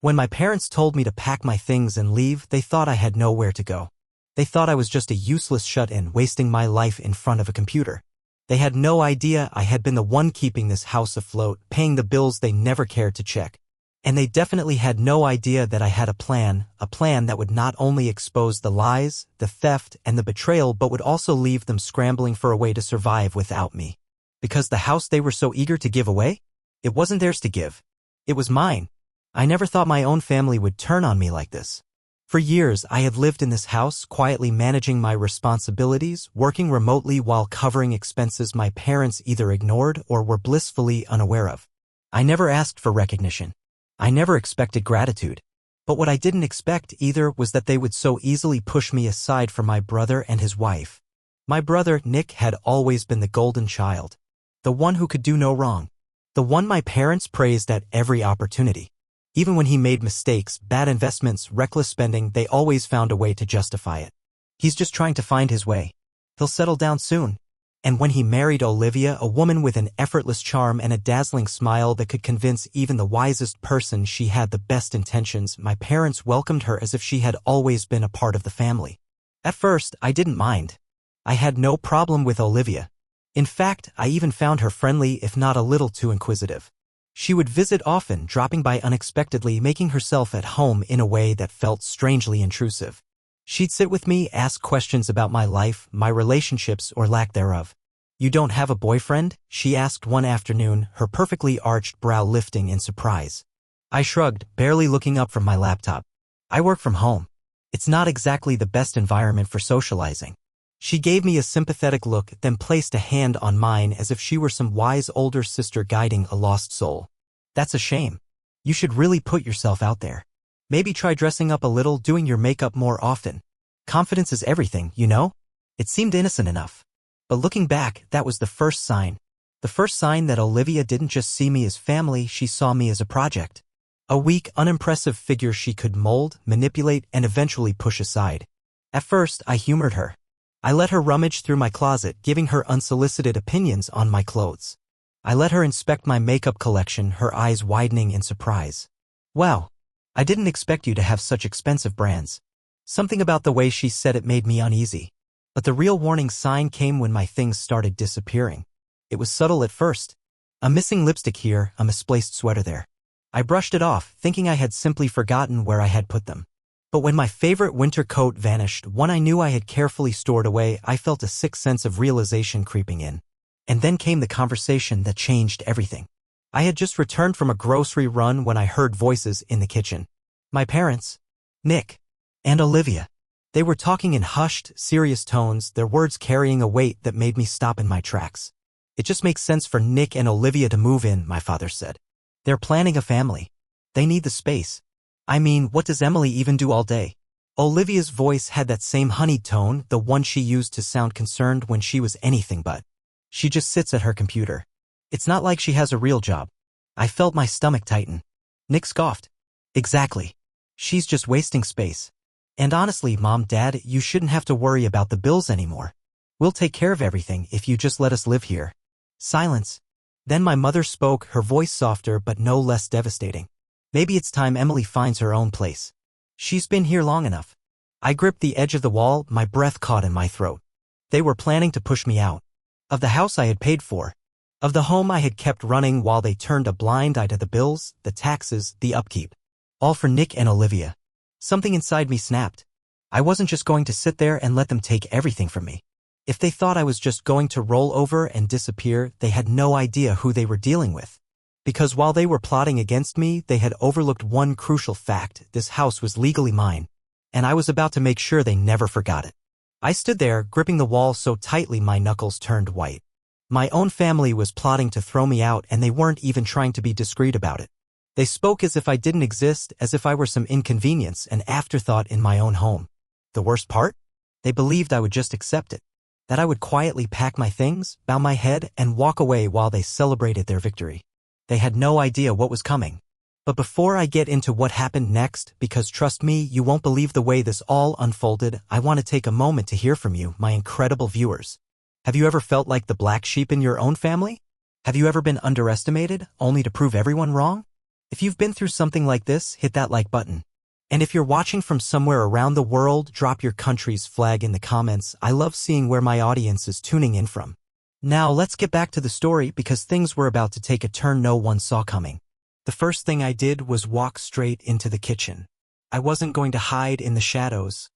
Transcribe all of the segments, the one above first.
When my parents told me to pack my things and leave, they thought I had nowhere to go. They thought I was just a useless shut-in, wasting my life in front of a computer. They had no idea I had been the one keeping this house afloat, paying the bills they never cared to check. And they definitely had no idea that I had a plan that would not only expose the lies, the theft, and the betrayal, but would also leave them scrambling for a way to survive without me. Because the house they were so eager to give away? It wasn't theirs to give. It was mine. I never thought my own family would turn on me like this. For years, I had lived in this house, quietly managing my responsibilities, working remotely while covering expenses my parents either ignored or were blissfully unaware of. I never asked for recognition. I never expected gratitude. But what I didn't expect either was that they would so easily push me aside for my brother and his wife. My brother, Nick, had always been the golden child. The one who could do no wrong. The one my parents praised at every opportunity. Even when he made mistakes, bad investments, reckless spending, they always found a way to justify it. He's just trying to find his way. He'll settle down soon. And when he married Olivia, a woman with an effortless charm and a dazzling smile that could convince even the wisest person she had the best intentions, my parents welcomed her as if she had always been a part of the family. At first, I didn't mind. I had no problem with Olivia. In fact, I even found her friendly, if not a little too inquisitive. She would visit often, dropping by unexpectedly, making herself at home in a way that felt strangely intrusive. She'd sit with me, ask questions about my life, my relationships, or lack thereof. "You don't have a boyfriend?" she asked one afternoon, her perfectly arched brow lifting in surprise. I shrugged, barely looking up from my laptop. "I work from home. It's not exactly the best environment for socializing." She gave me a sympathetic look, then placed a hand on mine as if she were some wise older sister guiding a lost soul. "That's a shame. You should really put yourself out there. Maybe try dressing up a little, doing your makeup more often. Confidence is everything, you know?" It seemed innocent enough. But looking back, that was the first sign. The first sign that Olivia didn't just see me as family, she saw me as a project. A weak, unimpressive figure she could mold, manipulate, and eventually push aside. At first, I humored her. I let her rummage through my closet, giving her unsolicited opinions on my clothes. I let her inspect my makeup collection, her eyes widening in surprise. "Wow, I didn't expect you to have such expensive brands." Something about the way she said it made me uneasy. But the real warning sign came when my things started disappearing. It was subtle at first. A missing lipstick here, a misplaced sweater there. I brushed it off, thinking I had simply forgotten where I had put them. But when my favorite winter coat vanished, one I knew I had carefully stored away, I felt a sick sense of realization creeping in. And then came the conversation that changed everything. I had just returned from a grocery run when I heard voices in the kitchen. My parents, Nick, and Olivia. They were talking in hushed, serious tones, their words carrying a weight that made me stop in my tracks. "It just makes sense for Nick and Olivia to move in," my father said. "They're planning a family. They need the space. I mean, what does Emily even do all day?" Olivia's voice had that same honeyed tone, the one she used to sound concerned when she was anything but. "She just sits at her computer. It's not like she has a real job." I felt my stomach tighten. Nick scoffed. "Exactly. She's just wasting space. And honestly, Mom, Dad, you shouldn't have to worry about the bills anymore. We'll take care of everything if you just let us live here." Silence. Then my mother spoke, her voice softer but no less devastating. "Maybe it's time Emily finds her own place. She's been here long enough." I gripped the edge of the wall, my breath caught in my throat. They were planning to push me out. Of the house I had paid for. Of the home I had kept running while they turned a blind eye to the bills, the taxes, the upkeep. All for Nick and Olivia. Something inside me snapped. I wasn't just going to sit there and let them take everything from me. If they thought I was just going to roll over and disappear, they had no idea who they were dealing with. Because while they were plotting against me, they had overlooked one crucial fact: this house was legally mine. And I was about to make sure they never forgot it. I stood there, gripping the wall so tightly my knuckles turned white. My own family was plotting to throw me out, and they weren't even trying to be discreet about it. They spoke as if I didn't exist, as if I were some inconvenience, an afterthought in my own home. The worst part? They believed I would just accept it. That I would quietly pack my things, bow my head, and walk away while they celebrated their victory. They had no idea what was coming. But before I get into what happened next, because trust me, you won't believe the way this all unfolded, I want to take a moment to hear from you, my incredible viewers. Have you ever felt like the black sheep in your own family? Have you ever been underestimated, only to prove everyone wrong? If you've been through something like this, hit that like button. And if you're watching from somewhere around the world, drop your country's flag in the comments. I love seeing where my audience is tuning in from. Now let's get back to the story because things were about to take a turn no one saw coming. The first thing I did was walk straight into the kitchen. I wasn't going to hide in the shadows,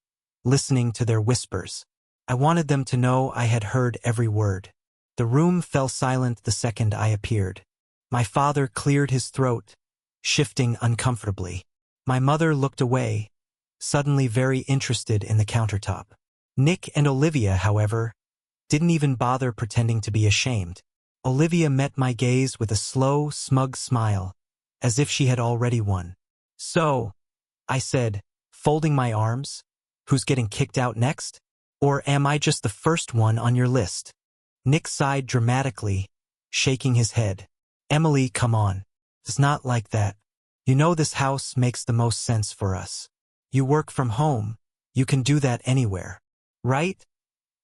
listening to their whispers. I wanted them to know I had heard every word. The room fell silent the second I appeared. My father cleared his throat, shifting uncomfortably. My mother looked away, suddenly very interested in the countertop. Nick and Olivia, however, didn't even bother pretending to be ashamed. Olivia met my gaze with a slow, smug smile, as if she had already won. "So," I said, folding my arms, "who's getting kicked out next? Or am I just the first one on your list?" Nick sighed dramatically, shaking his head. "Emily, come on. It's not like that. You know this house makes the most sense for us. You work from home. You can do that anywhere. Right?"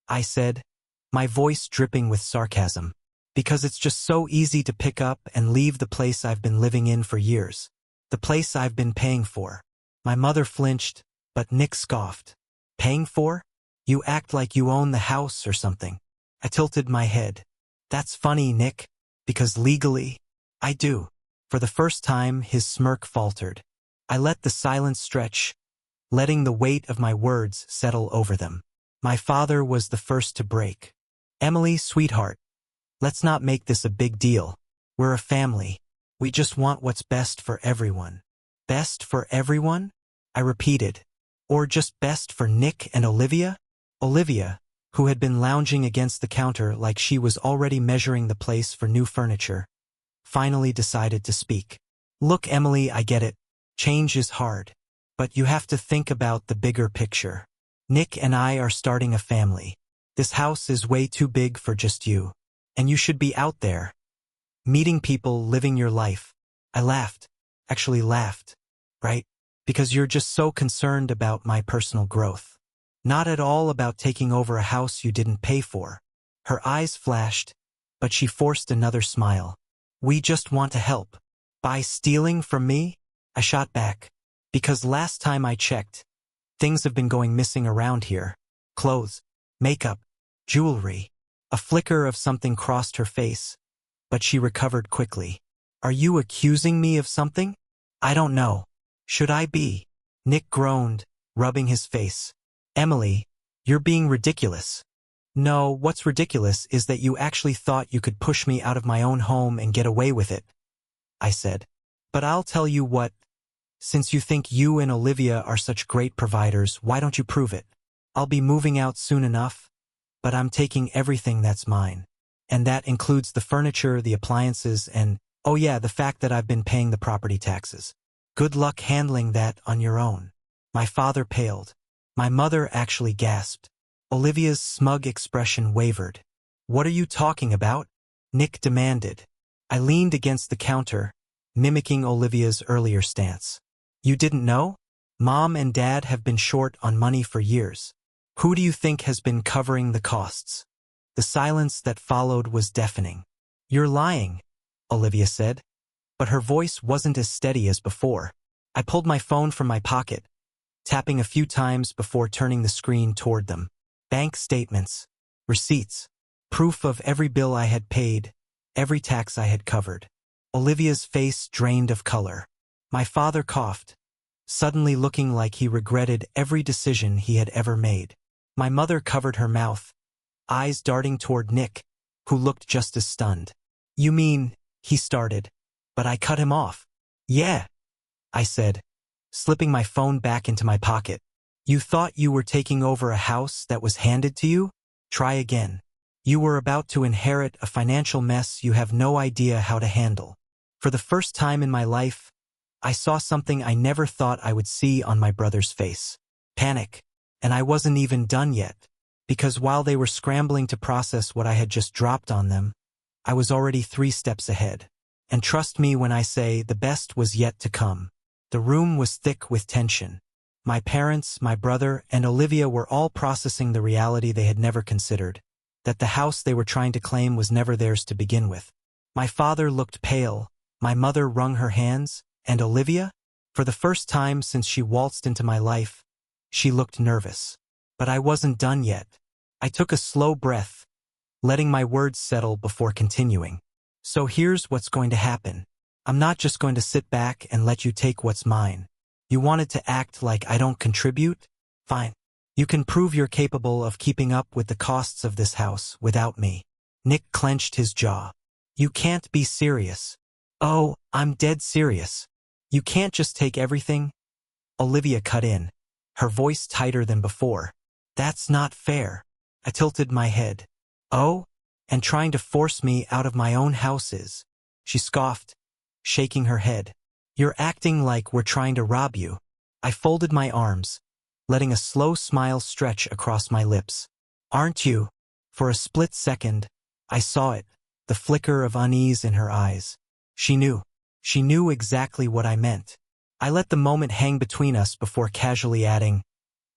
I said, my voice dripping with sarcasm. "Because it's just so easy to pick up and leave the place I've been living in for years. The place I've been paying for." My mother flinched, but Nick scoffed. "Paying for? You act like you own the house or something." I tilted my head. "That's funny, Nick, because legally, I do." For the first time, his smirk faltered. I let the silence stretch, letting the weight of my words settle over them. My father was the first to break. "Emily, sweetheart, let's not make this a big deal. We're a family. We just want what's best for everyone." "Best for everyone?" I repeated. "Or just best for Nick and Olivia?" Olivia, who had been lounging against the counter like she was already measuring the place for new furniture, finally decided to speak. "Look, Emily, I get it. Change is hard. But you have to think about the bigger picture. Nick and I are starting a family. This house is way too big for just you. And you should be out there, meeting people, living your life." I laughed. Actually laughed. "Right? Because you're just so concerned about my personal growth. Not at all about taking over a house you didn't pay for." Her eyes flashed, but she forced another smile. "We just want to help." "By stealing from me?" I shot back. "Because last time I checked, things have been going missing around here. Clothes, makeup, jewelry." A flicker of something crossed her face, but she recovered quickly. "Are you accusing me of something?" "I don't know. Should I be?" Nick groaned, rubbing his face. "Emily, you're being ridiculous." "No, what's ridiculous is that you actually thought you could push me out of my own home and get away with it," I said. "But I'll tell you what, since you think you and Olivia are such great providers, why don't you prove it? I'll be moving out soon enough, but I'm taking everything that's mine. And that includes the furniture, the appliances, and, oh yeah, the fact that I've been paying the property taxes. Good luck handling that on your own." My father paled. My mother actually gasped. Olivia's smug expression wavered. "What are you talking about?" Nick demanded. I leaned against the counter, mimicking Olivia's earlier stance. "You didn't know? Mom and Dad have been short on money for years. Who do you think has been covering the costs?" The silence that followed was deafening. "You're lying," Olivia said, but her voice wasn't as steady as before. I pulled my phone from my pocket, tapping a few times before turning the screen toward them. Bank statements, receipts, proof of every bill I had paid, every tax I had covered. Olivia's face drained of color. My father coughed, suddenly looking like he regretted every decision he had ever made. My mother covered her mouth, eyes darting toward Nick, who looked just as stunned. "You mean," he started, but I cut him off. "Yeah," I said, slipping my phone back into my pocket. "You thought you were taking over a house that was handed to you? Try again. You were about to inherit a financial mess you have no idea how to handle." For the first time in my life, I saw something I never thought I would see on my brother's face. Panic. And I wasn't even done yet, because while they were scrambling to process what I had just dropped on them, I was already 3 steps ahead. And trust me when I say the best was yet to come. The room was thick with tension. My parents, my brother, and Olivia were all processing the reality they had never considered, that the house they were trying to claim was never theirs to begin with. My father looked pale, my mother wrung her hands, And Olivia? For the first time since she waltzed into my life, she looked nervous. But I wasn't done yet. I took a slow breath, letting my words settle before continuing. So here's what's going to happen. I'm not just going to sit back and let you take what's mine. You wanted to act like I don't contribute? Fine. You can prove you're capable of keeping up with the costs of this house without me. Nick clenched his jaw. You can't be serious. Oh, I'm dead serious. You can't just take everything. Olivia cut in, her voice tighter than before. That's not fair. I tilted my head. Oh? And trying to force me out of my own house is. She scoffed, shaking her head. You're acting like we're trying to rob you. I folded my arms, letting a slow smile stretch across my lips. Aren't you? For a split second, I saw it, the flicker of unease in her eyes. She knew. She knew exactly what I meant. I let the moment hang between us before casually adding,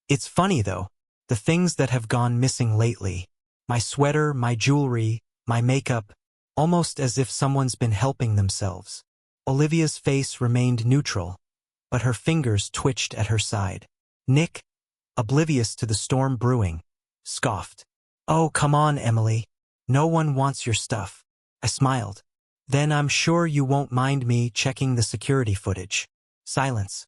it's funny though, the things that have gone missing lately. My sweater, my jewelry, my makeup, almost as if someone's been helping themselves. Olivia's face remained neutral, but her fingers twitched at her side. Nick, oblivious to the storm brewing, scoffed. Oh, come on, Emily. No one wants your stuff. I smiled. Then I'm sure you won't mind me checking the security footage. Silence.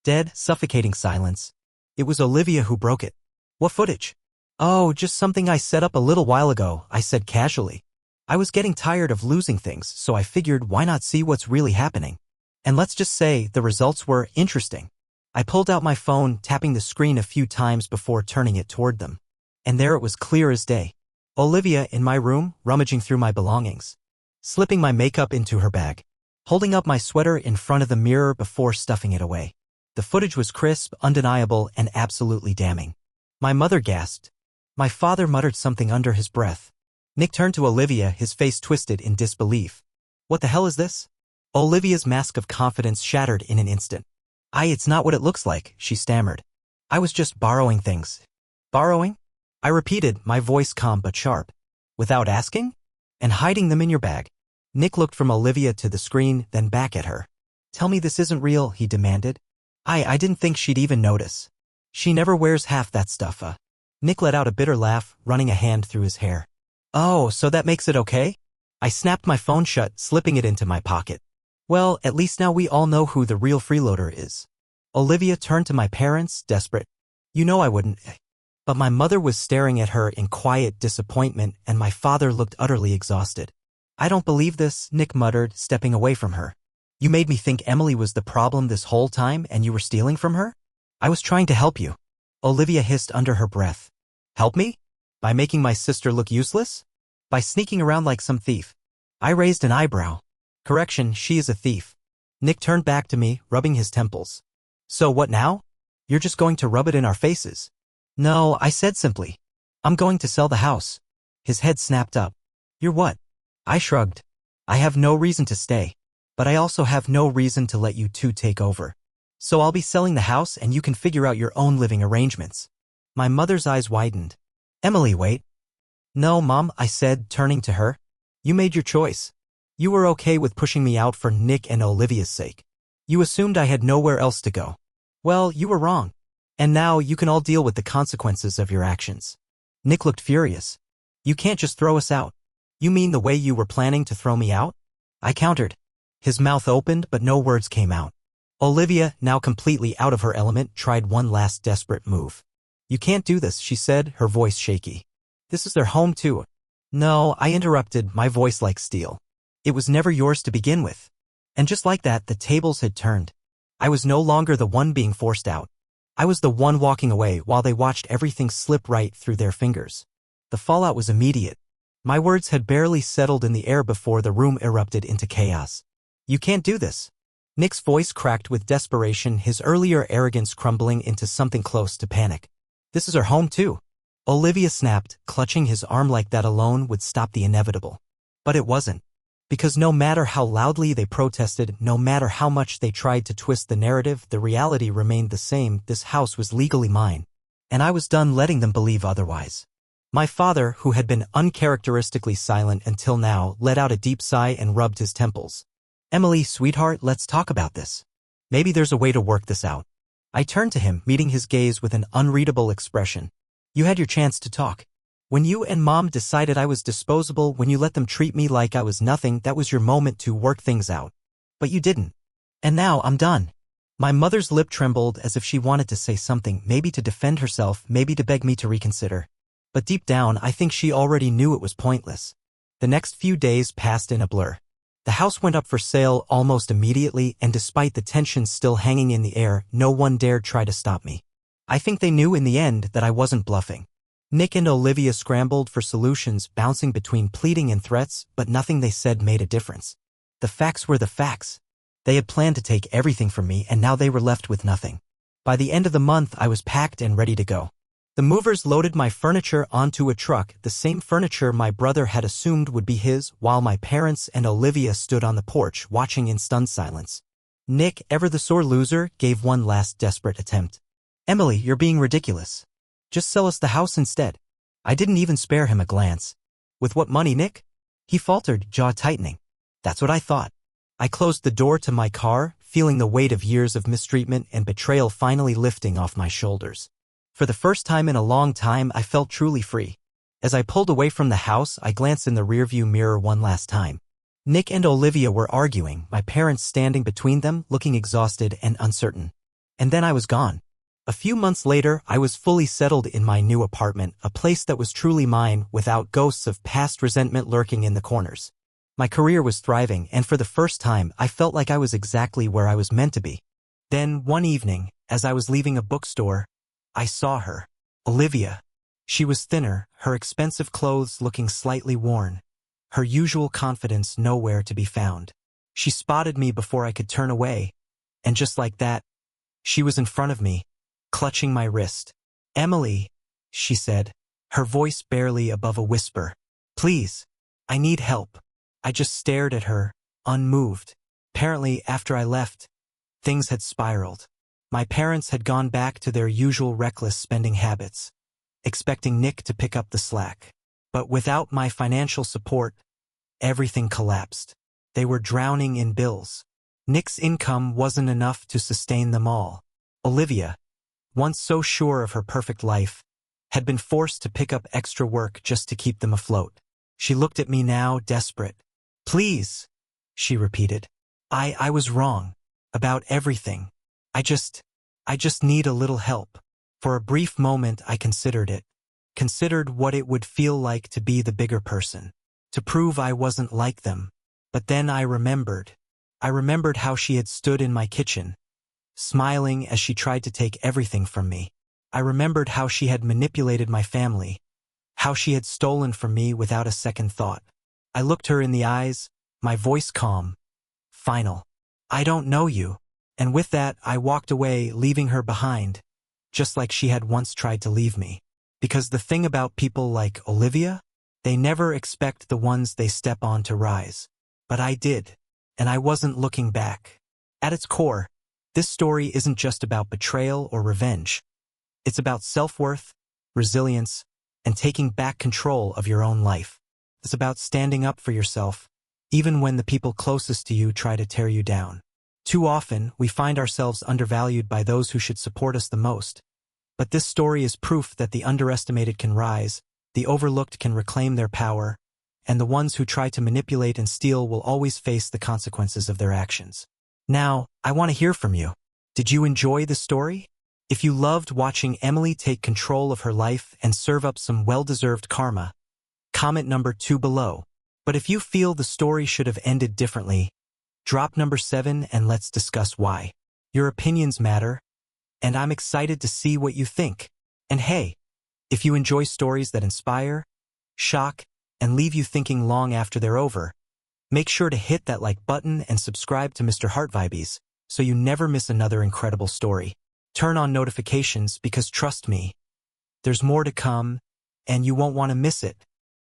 Dead, suffocating silence. It was Olivia who broke it. What footage? Oh, just something I set up a little while ago, I said casually. I was getting tired of losing things, so I figured why not see what's really happening. And let's just say the results were interesting. I pulled out my phone, tapping the screen a few times before turning it toward them. And there it was clear as day. Olivia in my room, rummaging through my belongings. Slipping my makeup into her bag. Holding up my sweater in front of the mirror before stuffing it away. The footage was crisp, undeniable, and absolutely damning. My mother gasped. My father muttered something under his breath. Nick turned to Olivia, his face twisted in disbelief. What the hell is this? Olivia's mask of confidence shattered in an instant. It's not what it looks like, she stammered. I was just borrowing things. Borrowing? I repeated, my voice calm but sharp. Without asking? And hiding them in your bag. Nick looked from Olivia to the screen, then back at her. Tell me this isn't real, he demanded. I didn't think she'd even notice. She never wears half that stuff, Nick let out a bitter laugh, running a hand through his hair. Oh, so that makes it okay? I snapped my phone shut, slipping it into my pocket. Well, at least now we all know who the real freeloader is. Olivia turned to my parents, desperate. You know I wouldn't. But my mother was staring at her in quiet disappointment, and my father looked utterly exhausted. I don't believe this, Nick muttered, stepping away from her. You made me think Emily was the problem this whole time and you were stealing from her? I was trying to help you. Olivia hissed under her breath. Help me? By making my sister look useless? By sneaking around like some thief? I raised an eyebrow. Correction, she is a thief. Nick turned back to me, rubbing his temples. So what now? You're just going to rub it in our faces? No, I said simply. I'm going to sell the house. His head snapped up. You're what? I shrugged. I have no reason to stay. But I also have no reason to let you two take over. So I'll be selling the house and you can figure out your own living arrangements. My mother's eyes widened. Emily, wait. No, Mom, I said, turning to her. You made your choice. You were okay with pushing me out for Nick and Olivia's sake. You assumed I had nowhere else to go. Well, you were wrong. And now you can all deal with the consequences of your actions. Nick looked furious. You can't just throw us out. You mean the way you were planning to throw me out? I countered. His mouth opened, but no words came out. Olivia, now completely out of her element, tried one last desperate move. You can't do this, she said, her voice shaky. This is their home too. No, I interrupted, my voice like steel. It was never yours to begin with. And just like that, the tables had turned. I was no longer the one being forced out. I was the one walking away while they watched everything slip right through their fingers. The fallout was immediate. My words had barely settled in the air before the room erupted into chaos. You can't do this. Nick's voice cracked with desperation, his earlier arrogance crumbling into something close to panic. This is our home too. Olivia snapped, clutching his arm like that alone would stop the inevitable. But it wasn't. Because no matter how loudly they protested, no matter how much they tried to twist the narrative, the reality remained the same. This house was legally mine. And I was done letting them believe otherwise. My father, who had been uncharacteristically silent until now, let out a deep sigh and rubbed his temples. Emily, sweetheart, let's talk about this. Maybe there's a way to work this out. I turned to him, meeting his gaze with an unreadable expression. You had your chance to talk. When you and Mom decided I was disposable, when you let them treat me like I was nothing, that was your moment to work things out. But you didn't. And now I'm done. My mother's lip trembled as if she wanted to say something, maybe to defend herself, maybe to beg me to reconsider. But deep down, I think she already knew it was pointless. The next few days passed in a blur. The house went up for sale almost immediately, and despite the tension still hanging in the air, no one dared try to stop me. I think they knew in the end that I wasn't bluffing. Nick and Olivia scrambled for solutions, bouncing between pleading and threats, but nothing they said made a difference. The facts were the facts. They had planned to take everything from me, and now they were left with nothing. By the end of the month, I was packed and ready to go. The movers loaded my furniture onto a truck, the same furniture my brother had assumed would be his, while my parents and Olivia stood on the porch, watching in stunned silence. Nick, ever the sore loser, gave one last desperate attempt. Emily, you're being ridiculous. Just sell us the house instead. I didn't even spare him a glance. With what money, Nick? He faltered, jaw tightening. That's what I thought. I closed the door to my car, feeling the weight of years of mistreatment and betrayal finally lifting off my shoulders. For the first time in a long time, I felt truly free. As I pulled away from the house, I glanced in the rearview mirror one last time. Nick and Olivia were arguing, my parents standing between them, looking exhausted and uncertain. And then I was gone. A few months later, I was fully settled in my new apartment, a place that was truly mine, without ghosts of past resentment lurking in the corners. My career was thriving, and for the first time, I felt like I was exactly where I was meant to be. Then, one evening, as I was leaving a bookstore, I saw her. Olivia. She was thinner, her expensive clothes looking slightly worn, her usual confidence nowhere to be found. She spotted me before I could turn away, and just like that, she was in front of me, clutching my wrist. Emily, she said, her voice barely above a whisper. Please, I need help. I just stared at her, unmoved. Apparently, after I left, things had spiraled. My parents had gone back to their usual reckless spending habits, expecting Nick to pick up the slack. But without my financial support, everything collapsed. They were drowning in bills. Nick's income wasn't enough to sustain them all. Olivia, once so sure of her perfect life, had been forced to pick up extra work just to keep them afloat. She looked at me now, desperate. Please, she repeated. I was wrong. About everything. I just need a little help. For a brief moment I considered it. Considered what it would feel like to be the bigger person. To prove I wasn't like them. But then I remembered. I remembered how she had stood in my kitchen, smiling as she tried to take everything from me. I remembered how she had manipulated my family. How she had stolen from me without a second thought. I looked her in the eyes, my voice calm. Final. I don't know you. And with that, I walked away, leaving her behind, just like she had once tried to leave me. Because the thing about people like Olivia, they never expect the ones they step on to rise. But I did, and I wasn't looking back. At its core, this story isn't just about betrayal or revenge. It's about self-worth, resilience, and taking back control of your own life. It's about standing up for yourself, even when the people closest to you try to tear you down. Too often, we find ourselves undervalued by those who should support us the most. But this story is proof that the underestimated can rise, the overlooked can reclaim their power, and the ones who try to manipulate and steal will always face the consequences of their actions. Now, I want to hear from you. Did you enjoy the story? If you loved watching Emily take control of her life and serve up some well-deserved karma, comment number 2 below. But if you feel the story should have ended differently, drop number 7 and let's discuss why. Your opinions matter, and I'm excited to see what you think. And hey, if you enjoy stories that inspire, shock, and leave you thinking long after they're over, make sure to hit that like button and subscribe to Mr.HeartVibes so you never miss another incredible story. Turn on notifications because trust me, there's more to come, and you won't want to miss it.